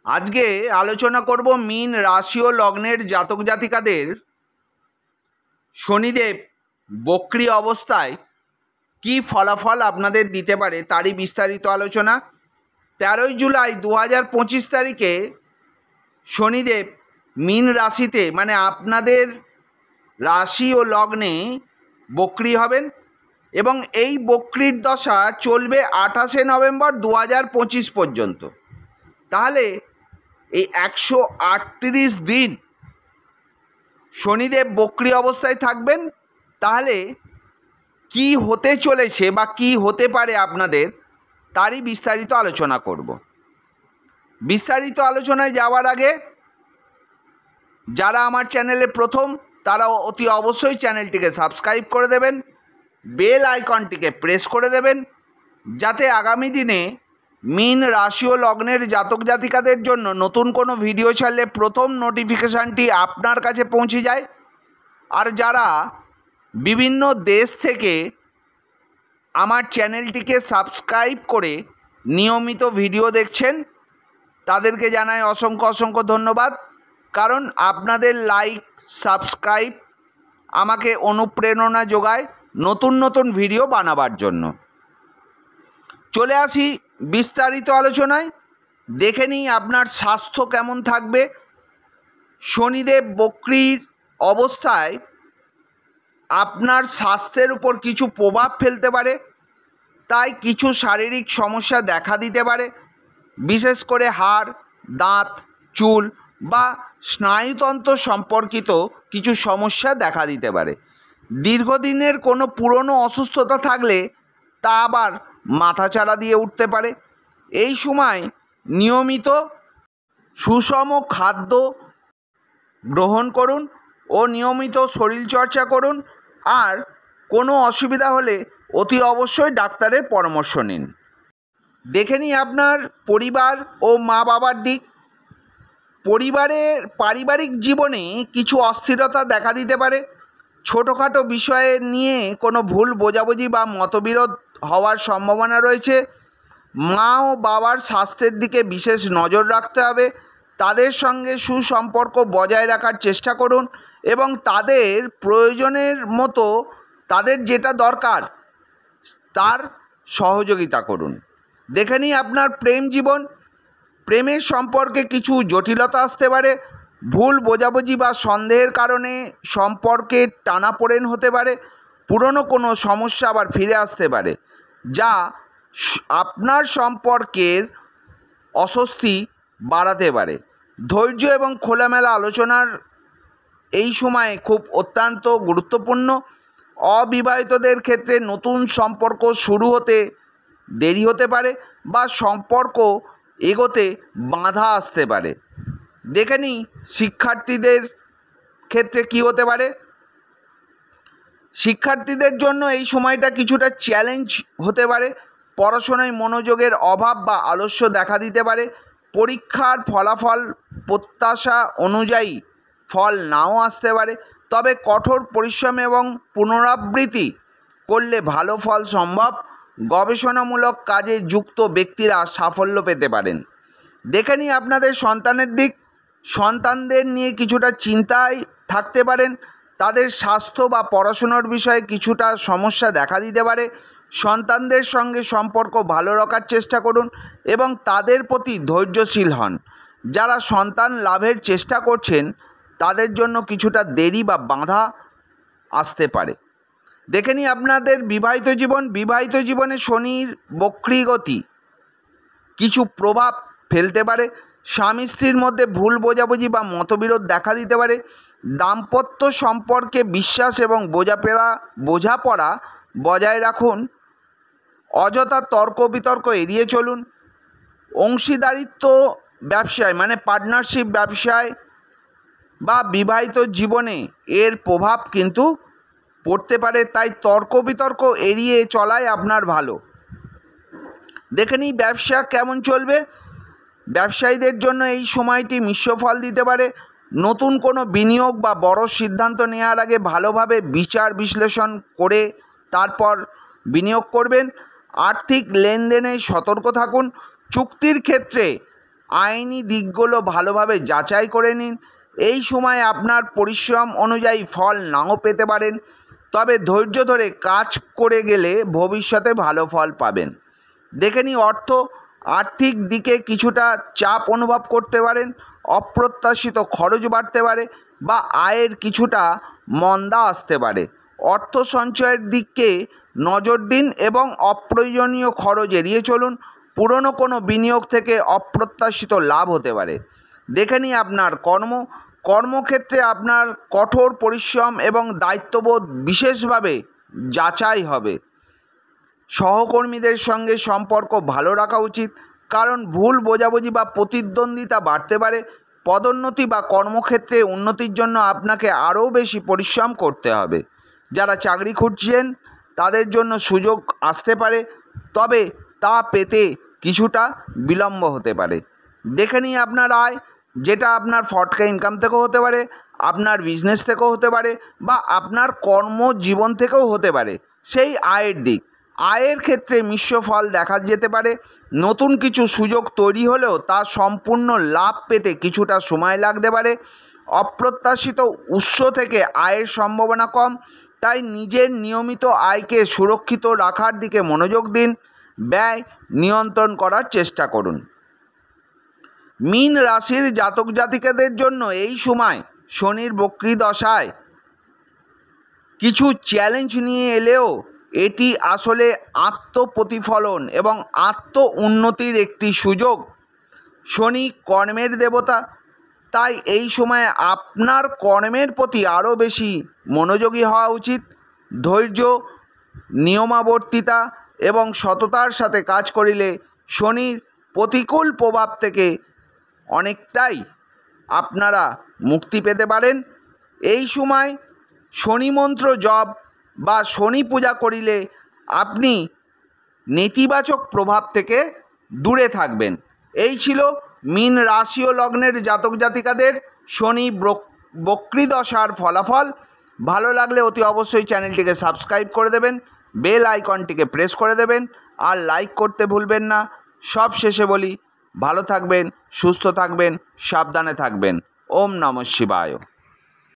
আজকে আলোচনা করব মীন রাশি ও লগ্নের জাতক জাতিকাদের শনিদেব বক্রী অবস্থায় কি ফলাফল আপনাদের দিতে পারে তারই বিস্তারিত আলোচনা। 13 জুলাই 2025 তারিখে শনিদেব মীন রাশিতে মানে আপনাদের রাশি ও লগ্নে বক্রী হবেন এবং এই বক্রীর দশা চলবে 28 নভেম্বর 2025 পর্যন্ত। তাহলে এই 138 দিন শনিদেব বক্রী অবস্থায় থাকবেন। তাহলে কি হতে চলেছে বা কি হতে পারে আপনাদের তারই বিস্তারিত আলোচনা করব। বিস্তারিত আলোচনায় যাওয়ার আগে যারা আমার চ্যানেলে প্রথম তারা অতি অবশ্যই চ্যানেলটিকে সাবস্ক্রাইব করে দেবেন, বেল আইকনটিকে প্রেস করে দেবেন, যাতে আগামী দিনে মীন রাশি ও লগ্নের জাতক জাতিকাদের জন্য নতুন কোনো ভিডিও ছাড়লে প্রথম নোটিফিকেশানটি আপনার কাছে পৌঁছে যায়। আর যারা বিভিন্ন দেশ থেকে আমার চ্যানেলটিকে সাবস্ক্রাইব করে নিয়মিত ভিডিও দেখছেন তাদেরকে জানাই অসংখ্য অসংখ্য ধন্যবাদ, কারণ আপনাদের লাইক সাবস্ক্রাইব আমাকে অনুপ্রেরণা যোগায় নতুন নতুন ভিডিও বানাবার জন্য। চলে আসি বিস্তারিত আলোচনায়। দেখে নিই আপনার স্বাস্থ্য কেমন থাকবে। শনিদেব বক্রীর অবস্থায় আপনার স্বাস্থ্যের উপর কিছু প্রভাব ফেলতে পারে, তাই কিছু শারীরিক সমস্যা দেখা দিতে পারে। বিশেষ করে হাড়, দাঁত, চুল বা স্নায়ুতন্ত্র সম্পর্কিত কিছু সমস্যা দেখা দিতে পারে। দীর্ঘদিনের কোনো পুরনো অসুস্থতা থাকলে তা আবার মাথাচাড়া দিয়ে উঠতে পারে। এই সময় নিয়মিত সুষম খাদ্য গ্রহণ করুন ও নিয়মিত শরীরচর্চা করুন। আর কোনো অসুবিধা হলে অতি অবশ্যই ডাক্তারের পরামর্শ নিন। দেখে নিই আপনার পরিবার ও মা বাবার দিক। পারিবারিক জীবনে কিছু অস্থিরতা দেখা দিতে পারে। ছোটোখাটো বিষয়ে নিয়ে কোনো ভুল বোঝাবুঝি বা মতবিরোধ হওয়ার সম্ভাবনা রয়েছে। মা ও বাবার স্বাস্থ্যের দিকে বিশেষ নজর রাখতে হবে। তাদের সঙ্গে সুসম্পর্ক বজায় রাখার চেষ্টা করুন এবং তাদের প্রয়োজনের মতো তাদের যেটা দরকার তার সহযোগিতা করুন। দেখে নিই আপনার প্রেম জীবন। প্রেমের সম্পর্কে কিছু জটিলতা আসতে পারে। ভুল বোঝাবুঝি বা সন্দেহের কারণে সম্পর্কে টানাপোড়েন হতে পারে। পুরনো কোনো সমস্যা আবার ফিরে আসতে পারে, যা আপনার সম্পর্কের অস্বস্তি বাড়াতে পারে। ধৈর্য এবং খোলামেলা আলোচনার এই সময় খুব অত্যন্ত গুরুত্বপূর্ণ। অবিবাহিতদের ক্ষেত্রে নতুন সম্পর্ক শুরু হতে দেরি হতে পারে বা সম্পর্ক এগোতে বাধা আসতে পারে। দেখে নিই শিক্ষার্থীদের ক্ষেত্রে কি হতে পারে। শিক্ষার্থীদের জন্য এই সময়টা কিছুটা চ্যালেঞ্জ হতে পারে। পড়াশোনায় মনোযোগের অভাব বা আলস্য দেখা দিতে পারে। পরীক্ষার ফলাফল প্রত্যাশা অনুযায়ী ফল নাও আসতে পারে, তবে কঠোর পরিশ্রম এবং পুনরাবৃত্তি করলে ভালো ফল সম্ভব। গবেষণামূলক কাজে যুক্ত ব্যক্তিরা সাফল্য পেতে পারেন। দেখে নিই আপনাদের সন্তানের দিক। সন্তানদের নিয়ে কিছুটা চিন্তায় থাকতে পারেন। তাদের স্বাস্থ্য বা পড়াশোনার বিষয়ে কিছুটা সমস্যা দেখা দিতে পারে। সন্তানদের সঙ্গে সম্পর্ক ভালো রাখার চেষ্টা করুন এবং তাদের প্রতি ধৈর্যশীল হন। যারা সন্তান লাভের চেষ্টা করছেন তাদের জন্য কিছুটা দেরি বা বাধা আসতে পারে। দেখে নিই আপনাদের বিবাহিত জীবন। বিবাহিত জীবনে শনির বক্রী গতি কিছু প্রভাব ফেলতে পারে। স্বামী স্ত্রীর মধ্যে ভুল বোঝাবুঝি বা মতবিরোধ দেখা দিতে পারে। দাম্পত্য সম্পর্কে বিশ্বাস এবং বোঝাপড়া বজায় রাখুন। অযথা তর্ক বিতর্ক এড়িয়ে চলুন। অংশীদারিত্ব ব্যবসায় মানে পার্টনারশিপ ব্যবসায় বা বিবাহিত জীবনে এর প্রভাব কিন্তু পড়তে পারে, তাই তর্ক বিতর্ক এড়িয়ে চলাই আপনার ভালো। দেখে নিই ব্যবসা কেমন চলবে। ব্যবসায়ীদের জন্য এই সময়টি মিশ্র ফল দিতে পারে। নতুন কোনো বিনিয়োগ বা বড় সিদ্ধান্ত নেওয়ার আগে ভালোভাবে বিচার বিশ্লেষণ করে তারপর বিনিয়োগ করবেন। আর্থিক লেনদেনে সতর্ক থাকুন। চুক্তির ক্ষেত্রে আইনি দিকগুলো ভালোভাবে যাচাই করে নিন। এই সময় আপনার পরিশ্রম অনুযায়ী ফল নাও পেতে পারেন, তবে ধৈর্য ধরে কাজ করে গেলে ভবিষ্যতে ভালো ফল পাবেন। দেখে নিই আর্থিক দিকে কিছুটা চাপ অনুভব করতে পারেন, অপ্রত্যাশিত খরচ বাড়তে পারে বা আয়ের কিছুটা মন্দা আসতে পারে। অর্থ সঞ্চয়ের দিকে নজর দিন এবং অপ্রয়োজনীয় খরচ এড়িয়ে চলুন। পুরনো কোনো বিনিয়োগ থেকে অপ্রত্যাশিত লাভ হতে পারে। দেখে নিই আপনার কর্মক্ষেত্রে আপনার কঠোর পরিশ্রম এবং দায়িত্ববোধ বিশেষভাবে যাচাই হবে। সহকর্মীদের সঙ্গে সম্পর্ক ভালো রাখা উচিত, কারণ ভুল বোঝাবুঝি বা প্রতিদ্বন্দ্বিতা বাড়তে পারে। পদোন্নতি বা কর্মক্ষেত্রে উন্নতির জন্য আপনাকে আরও বেশি পরিশ্রম করতে হবে। যারা চাকরি খুঁজছেন তাদের জন্য সুযোগ আসতে পারে, তবে তা পেতে কিছুটা বিলম্ব হতে পারে। দেখে নিই আপনার আয়, যেটা আপনার ফটকা ইনকাম থেকেও হতে পারে, আপনার বিজনেস থেকেও হতে পারে বা আপনার কর্মজীবন থেকেও হতে পারে। সেই আয়ের দিক, আয়ের ক্ষেত্রে মিশ্র ফল দেখা যেতে পারে। নতুন কিছু সুযোগ তৈরি হলেও তা সম্পূর্ণ লাভ পেতে কিছুটা সময় লাগতে পারে। অপ্রত্যাশিত উৎস থেকে আয়ের সম্ভাবনা কম, তাই নিজের নিয়মিত আয়কে সুরক্ষিত রাখার দিকে মনোযোগ দিন। ব্যয় নিয়ন্ত্রণ করার চেষ্টা করুন। মীন রাশির জাতক জাতিকাদের জন্য এই সময় শনির বক্রী দশায় কিছু চ্যালেঞ্জ নিয়ে এলেও এটি আসলে আত্মপ্রতিফলন এবং আত্ম উন্নতির একটি সুযোগ। শনি কর্মের দেবতা, তাই এই সময়ে আপনার কর্মের প্রতি আরও বেশি মনোযোগী হওয়া উচিত। ধৈর্য, নিয়মাবর্তিতা এবং সততার সাথে কাজ করিলে শনির প্রতিকূল প্রভাব থেকে অনেকটাই আপনারা মুক্তি পেতে পারেন। এই সময় শনি মন্ত্র জপ বা শনি পূজা করিলে আপনি নেতিবাচক প্রভাব থেকে দূরে থাকবেন। এই ছিল মীন রাশি ও লগ্নের জাতক জাতিকাদের শনি বক্রী দশার ফলাফল। ভালো লাগলে অতি অবশ্যই চ্যানেলটিকে সাবস্ক্রাইব করে দেবেন, বেল আইকনটিকে প্রেস করে দেবেন আর লাইক করতে ভুলবেন না। সব শেষে বলি, ভালো থাকবেন, সুস্থ থাকবেন, সাবধানে থাকবেন। ওম নমঃ শিবায়।